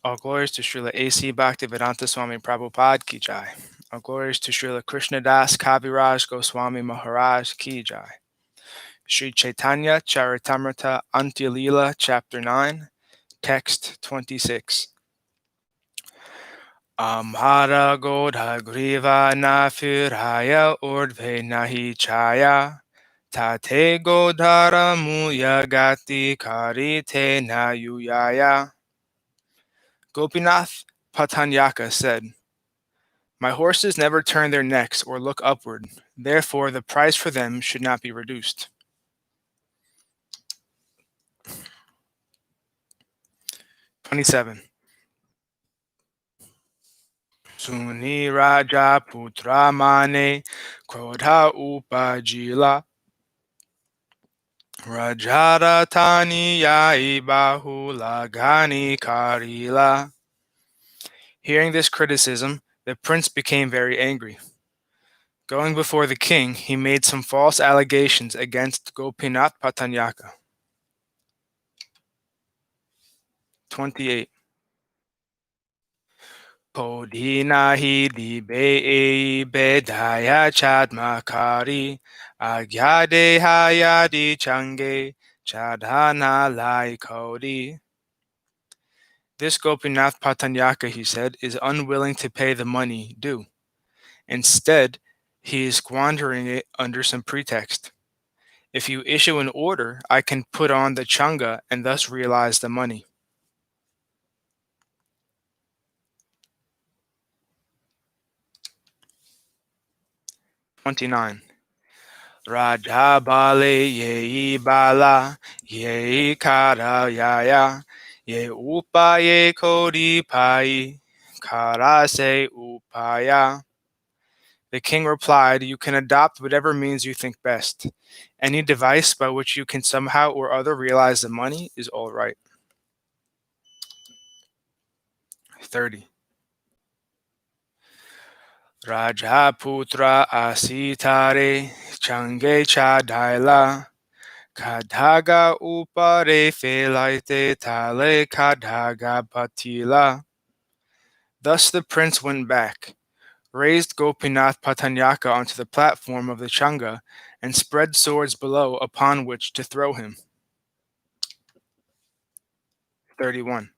All glories to Srila A.C. Bhaktivedanta Swami Prabhupada Ki Jai. All glories to Srila Krishnadas Kaviraj Goswami Maharaj Ki Jai. Śrī Caitanya-caritāmṛta Antya Lila, Chapter 9, Text 26. Amhara Godha Griva Nafiraya Urdve Nahi Chaya Tate Godhara Muya Gati Karite Nayuyaya. Gopīnātha Paṭṭanāyaka said, "My horses never turn their necks or look upward, therefore the price for them should not be reduced." 27. Suni Raja Putra Mane Krodha Upajila Rajara Tani Yai Bahula Gani Karila. Hearing this criticism, the prince became very angry. Going before the king, he made some false allegations against Gopīnātha Paṭṭanāyaka. 28. Kodinahi dibe bedaya chadmakari agyade hayadi change chadhana lai kodi. This Gopīnātha Paṭṭanāyaka, he said, is unwilling to pay the money due. Instead, he is squandering it under some pretext. If you issue an order, I can put on the changa and thus realize the money. 29. Raja Bale Yei Bala Yei Kara Yaya Ye Upa Ye Kodi Pai Kara Se Upaya. The king replied, "You can adopt whatever means you think best. Any device by which you can somehow or other realize the money is all right." 30. Rajaputra asitare change chadaila kadaga upare felaite tale kadaga patila. Thus the prince went back, raised Gopīnātha Paṭṭanāyaka onto the platform of the changa, and spread swords below upon which to throw him. 31.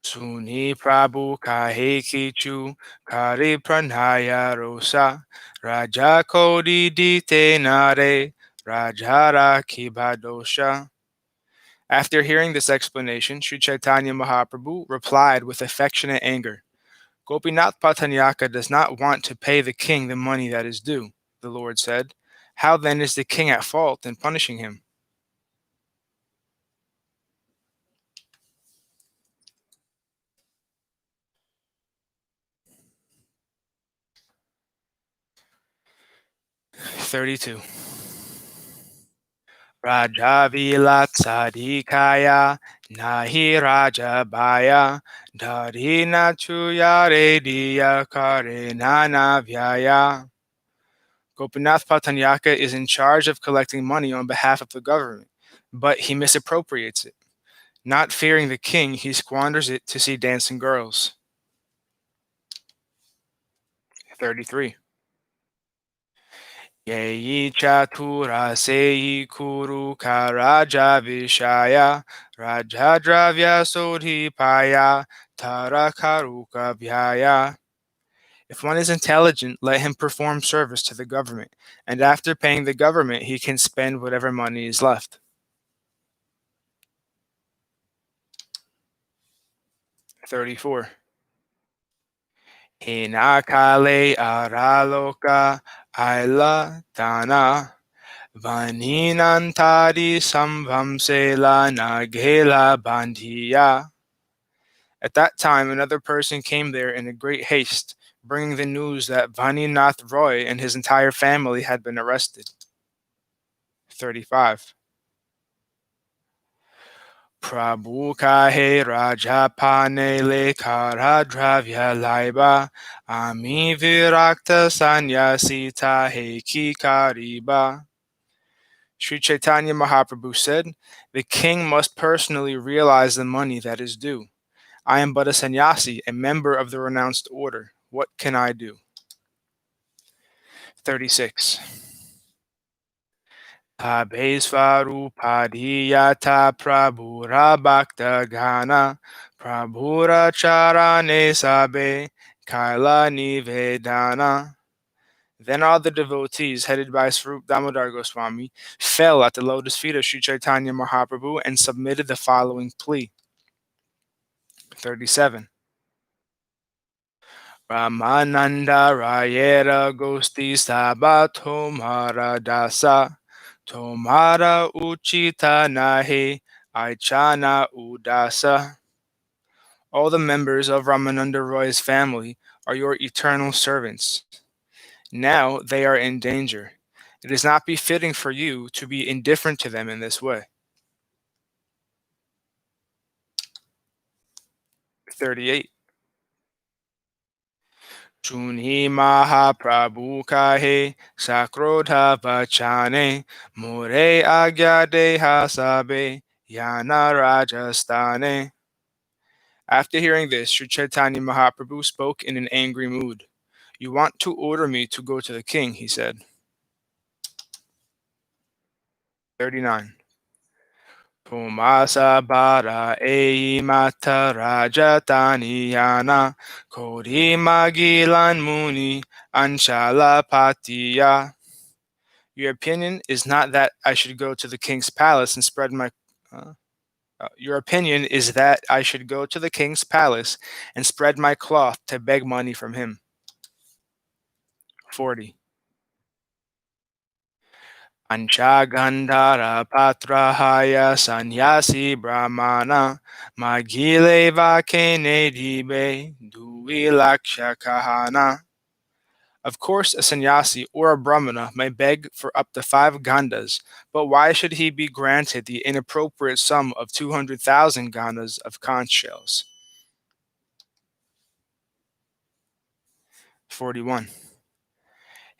Suni Prabhu kahe kichu kari pranaya rosa raja kodi dite nare rajara kibadosha. After hearing this explanation, Śrī Caitanya Mahaprabhu replied with affectionate anger, "Gopīnātha Paṭṭanāyaka does not want to pay the king the money that is due," the Lord said. "How then is the king at fault in punishing him?" 32. Raja Vilatsadikaya Nahi Raja Baya Dharina Chuyare Diya Kare Nana Vyaya. Gopīnātha Paṭṭanāyaka is in charge of collecting money on behalf of the government, but he misappropriates it. Not fearing the king, he squanders it to see dancing girls. 33. Yeyi chatura seyi kuru karaja vishaya rajadravya sodhipaya tarakaruka vyaya. If one is intelligent, let him perform service to the government, and after paying the government, he can spend whatever money is left. 34. Hinakale araloka aila dana vaninantari samvamsela nagela bandhiya. At that time, another person came there in a great haste, bringing the news that Vaninath Roy and his entire family had been arrested. 35. Prabhu kahe rajapane le karadravya laiba ami virakta sanyasita heki kariba. Śrī Caitanya Mahaprabhu said, "The king must personally realize the money that is due. I am but a sannyasi, a member of the renounced order. What can I do? 36. Abhesvarupadhiyata prabhura bhakta gana prabhura charane sabe kaila nivedana. Then all the devotees, headed by Swarup Damodar Goswami, fell at the lotus feet of Śrī Caitanya Mahaprabhu and submitted the following plea. 37. Ramananda Rayera Gosti Saba Tomara Dasa Tomara Uchita Nahe Aichana Udasa. All the members of Ramananda Roy's family are your eternal servants. Now they are in danger. It is not befitting for you to be indifferent to them in this way. 38. Chunhi Mahaprabhu kahe sakrodha bachane more agya deha sabe yana rajastane. After hearing this, Śrī Caitanya Mahaprabhu spoke in an angry mood. You want to order me to go to the king, he said. 39. Pumasa bara ei mata rajatani yana kodi magilan muni anshala patiya. Your opinion is not that I should go to the king's palace and spread my your opinion is that I should go to the king's palace and spread my cloth to beg money from him. 40. Anchagandhara patrahaya sannyasi brahmana magile vakene dibe duvilaksha kahana. Of course, a sannyasi or a brahmana may beg for up to 5 gandhas, but why should he be granted the inappropriate sum of 200,000 gandhas of conch shells? 41.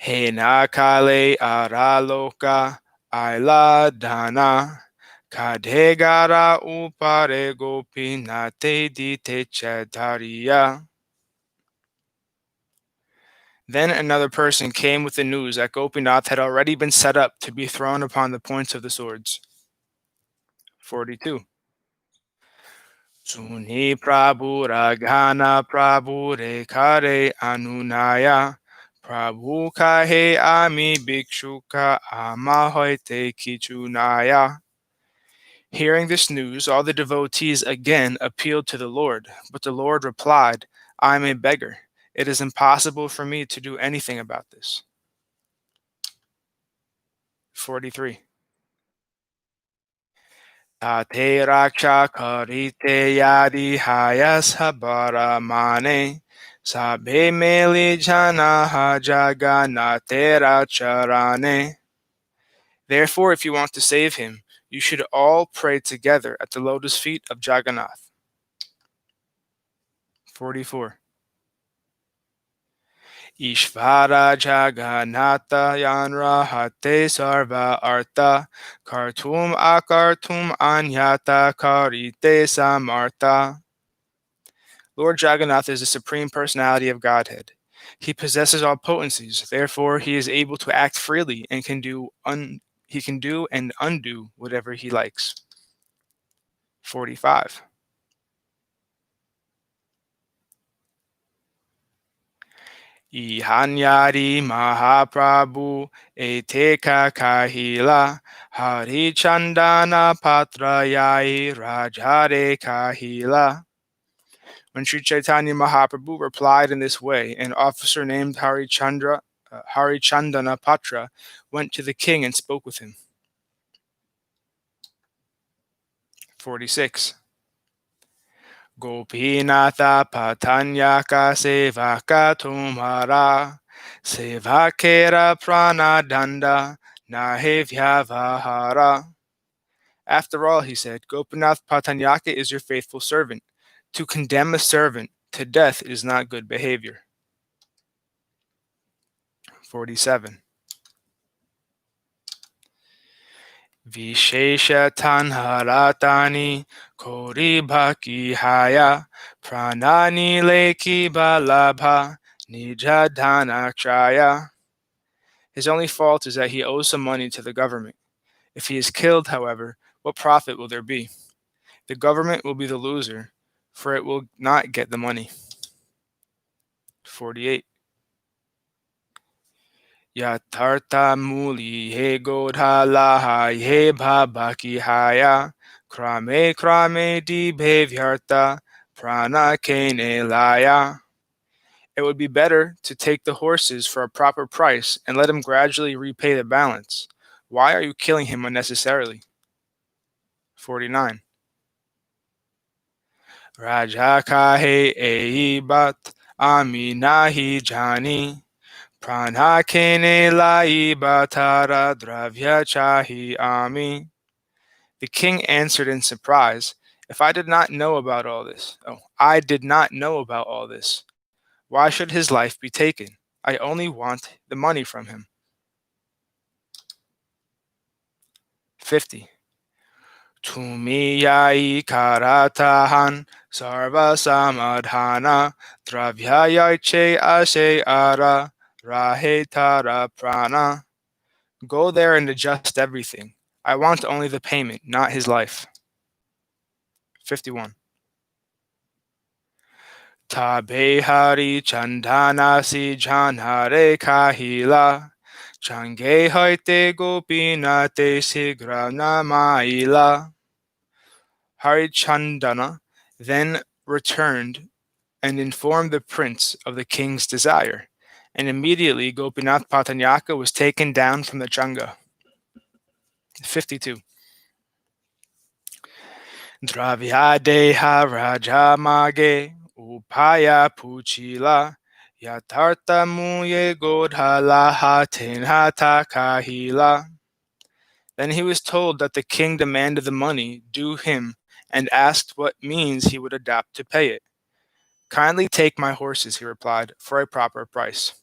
Hena kale araloka aila dana kadegara upare Gopīnātha dite chadariya. Then another person came with the news that Gopīnātha had already been set up to be thrown upon the points of the swords. 42. Suni Prabhu Ragana Prabhu Rekare Anunaya Prabhu Kahe Ami Bhikshuka Amahoite Kichunaya. Hearing this news, all the devotees again appealed to the Lord, but the Lord replied, I am a beggar. It is impossible for me to do anything about this. 43. Tate raksha karite yadi hayas habara mane sabe meli jana jaganatera charane. Therefore, if you want to save him, you should all pray together at the lotus feet of Jagannath. 44. Ishvara Jagannatha Yanra Hate Sarva Artha Kartum Akartum Anyata Karite Samartha. Lord Jagannath is the Supreme Personality of Godhead. He possesses all potencies, therefore he is able to act freely and can do and undo whatever he likes. 45. Ihanyari Mahaprabhu Eteka Kahila Hari Chandana Patrayai Rajare Kahila. When Śrī Caitanya Mahaprabhu replied in this way, an officer named Harichandana Patra went to the king and spoke with him. 46. Gopīnātha Paṭṭanāyaka sevaka tumhara sevakera pranadanda nahe vyavahara. After all, he said, Gopīnātha Paṭṭanāyaka is your faithful servant. To condemn a servant to death is not good behavior. 47. Vishesha tanharatani kori bhakihaya pranani leki balabha nijadhanakshaya. His only fault is that he owes some money to the government. If he is killed, however, what profit will there be? The government will be the loser, for it will not get the money. 48. Yatarta muli he godhalaha he bhabakihaya krame krame di bhavyarta prana kene laya. It would be better to take the horses for a proper price and let him gradually repay the balance. Why are you killing him unnecessarily? 49. Rajakahe eibat aminahi jani pranakene lai batara dravya chahi ami. The king answered in surprise, I did not know about all this. Why should his life be taken? I only want the money from him. 50. Tumiyai karatahan sarva samadhana dravyayaiche ase ara rahetara prana. Go there and adjust everything. I want only the payment, not his life. 51. Tabe hari chandhanasi janhare kahila change haite Gopīnātha sigrana maila. Harichandana then returned and informed the prince of the king's desire, and immediately Gopīnātha Paṭṭanāyaka was taken down from the Janga. 52. Dravyadeha rajamage upaya puchila yatarta muye godhalaha tenhata kahila. Then he was told that the king demanded the money due him and asked what means he would adopt to pay it. Kindly take my horses, he replied, for a proper price.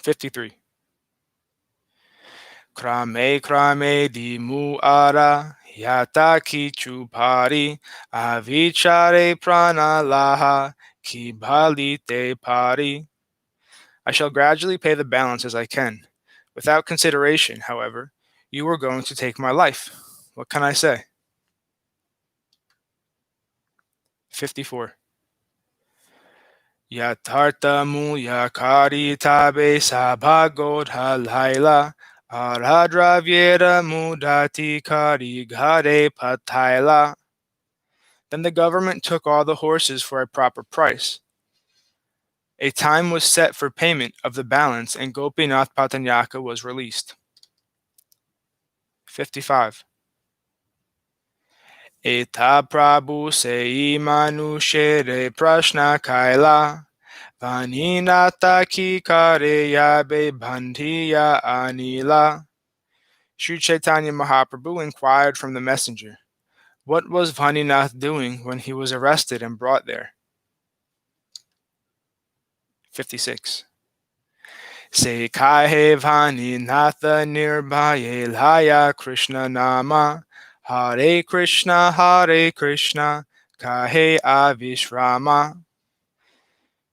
53. Krame krame di muara yata kichupari avichare prana laha kibalite pari. I shall gradually pay the balance as I can. Without consideration, however, you are going to take my life. What can I say? 54. Yatarta muya karitabe sabhagodha laila aradravira mudati kari gare pataila. Then the government took all the horses for a proper price. A time was set for payment of the balance, and Gopīnātha Paṭṭanāyaka was released. 55. Eta prabhu sei manushere prashna kaila vaninata ki kare yabe bandhiya anila. Śrī Caitanya Mahaprabhu inquired from the messenger, what was Vaninatha doing when he was arrested and brought there? 56. Se kahe Vaninatha nirbhaye laya Krishna nama Hare Krishna, Kahe Avishrama.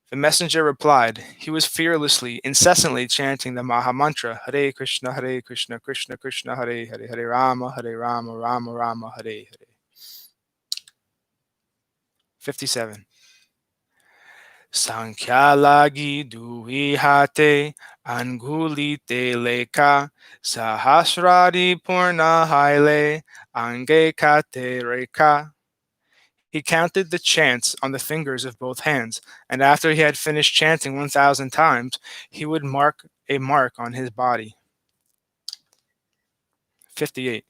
The messenger replied, he was fearlessly, incessantly chanting the Maha Mantra, Hare Krishna, Krishna Krishna, Hare Hare, Hare Rama, Rama Rama, Hare Hare. 57. Sankhya lagi duihate angulite leka sahasradi purna haile ange kate reka. He counted the chants on the fingers of both hands, and after he had finished chanting 1,000 times, he would mark a mark on his body. 58.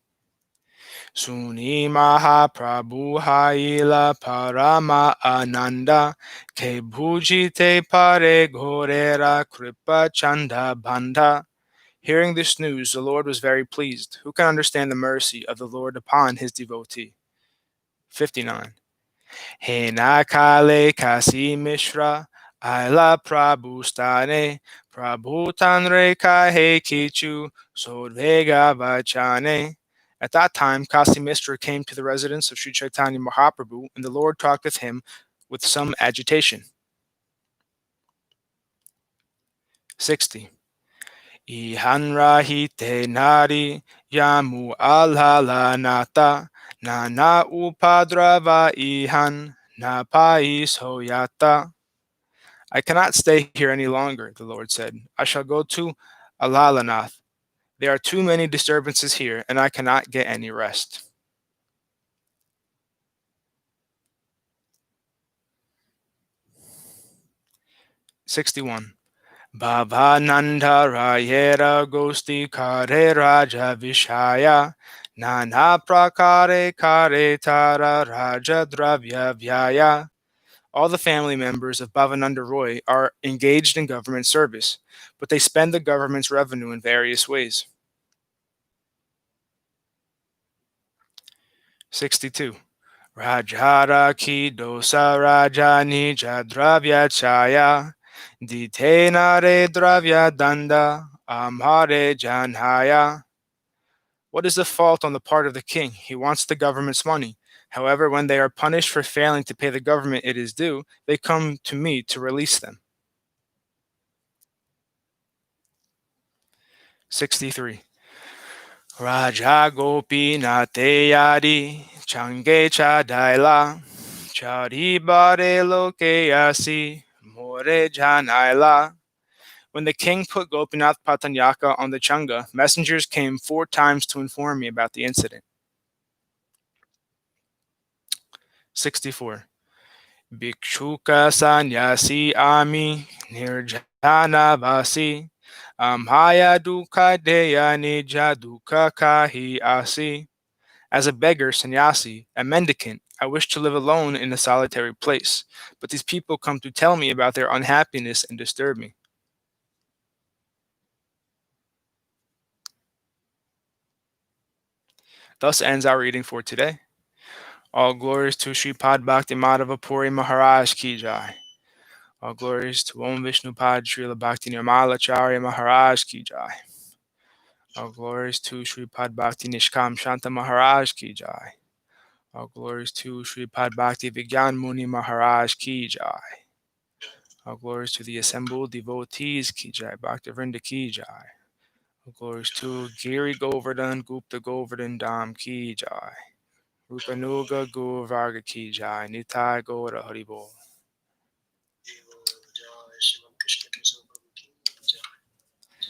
Suni Mahaprabhu Haila Parama Ananda Ke Bhujite Pare Ghorera Kripa Chanda Bandha. Hearing this news, the Lord was very pleased. Who can understand the mercy of the Lord upon his devotee? 59. He nakale kasi mishra Aila Prabhustane, Prabhutanre Kahe Kichu, Sodvega Vachane. At that time, Kasi Mistra came to the residence of Sri Chaitanya Mahaprabhu, and the Lord talked with him with some agitation. 60. Ihanrahite nari yamu alhalanata nana upadrava ihan napais hoyata. I cannot stay here any longer, the Lord said. I shall go to Alalanath. There are too many disturbances here, and I cannot get any rest. 61. Bhavananda Rayera Gosti Kare Raja Vishaya Nana Prakare Kare Tara Raja Dravya Vyaya. All the family members of Bhavananda Roy are engaged in government service, but they spend the government's revenue in various ways. 62. Rajara ki dosa rajani jadravya chaya ditenare dravya danda amhare janhaya. What is the fault on the part of the king? He wants the government's money. However, when they are punished for failing to pay the government it is due, they come to me to release them. 63. Raja Gopīnātha yadi change chadaila charibare loke asi more janaila. When the king put Gopīnātha Paṭṭanāyaka on the changa, messengers came 4 times to inform me about the incident. 64. Bhikshuka sanyasi ami nirjana vasi amhaya dukkha deya nija dukkha kahi asi. As a beggar, sannyasi, a mendicant, I wish to live alone in a solitary place, but these people come to tell me about their unhappiness and disturb me. Thus ends our reading for today. All glories to Sri Pad Bhakti Madhava Puri Maharaj Ki Jai. All glories to Om Vishnu Pad Srila Bhakti Nirmala Charya Maharaj Ki Jai. All glories to Sri Pad Bhakti Nishkam Shanta Maharaj Ki Jai. All glories to Sri Pad Bhakti Vigyan Muni Maharaj Ki Jai. All glories to the assembled devotees Ki Jai. Bhakti Vrinda Ki Jai. All glories to Giri Govardhan Gupta Govardhan Dham Ki Jai. Rupanuga Gur Varga Ki Jai. Nitai Gaura Haribol.